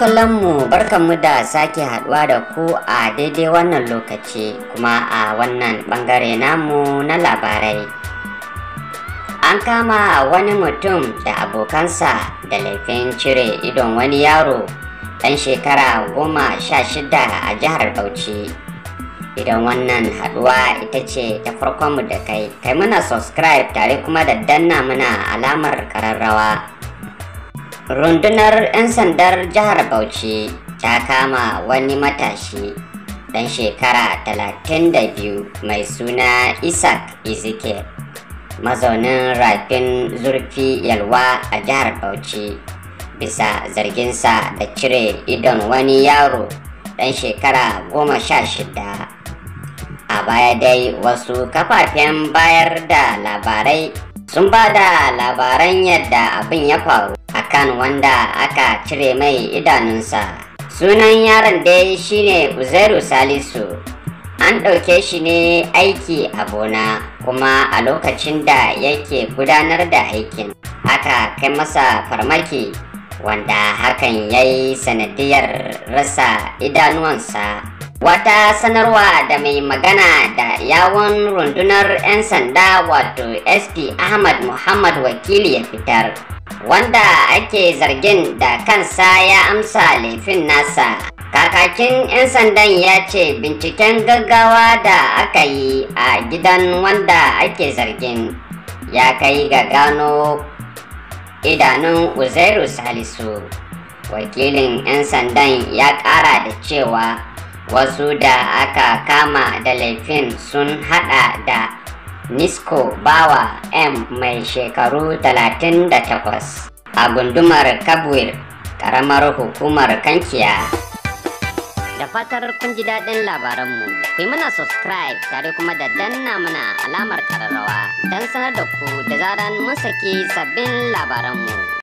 kallonmu barkanmu da sake haduwa da ku a daidai wannan lokaci kuma a wannan bangare namu na labarai. An kama wani mutum da abokansa da laifin cire idon wani yaro ɗan shekara 16 a jihar Bauchi. Idan wannan haduwa ita ce ta farkonmu da kai muna subscribe tare kuma da danna mana alamar kararrawa. Rundunar 'yan sandar jihar Bauchi ta kama wani matashi ɗan shekara 32 mai suna Isaac Ezekiel, mazaunin rafin zurfi yalwa a jihar Bauchi, bisa zarginsa da cire idon wani yaro ɗan shekara 16. A baya dai wasu kafafen bayar da labarai sun ba da labaran yadda abin ya faru akan wanda aka cire mai idanunsa. Sunan yaron dai shine Uzairu Salisu. An ɗauke shi ne aiki a gona, kuma a lokacin da yake gudanar da aikin aka kai masa farmaki wanda hakan ya yi sanadiyar rasa idanuwansa. Wata sanarwa da mai magana da yawon rundunar 'yan sanda wato SP Ahmad Muhammad Wakili ya fitar, wanda ake zargin da kansa ya amsa laifin nasa. Kakakin 'yan sandan ya ce binciken gaggawa da aka yi a gidan wanda ake zargin ya kai ga gano idanun Uzairu Salisu. Wakilin 'yan sandan ya ƙara da cewa wasu da aka kama da laifin sun hada da Nisko Bawa M mai shekaru 38 a gundumar Kabwir, karamar hukumar Kankiya. Da fatar kun ji daɗin labaranmu, ku yi mana subscribe tare kuma da danna mana alamar kararrawa don sanar da ku da zaran mun saki sabbin labaranmu.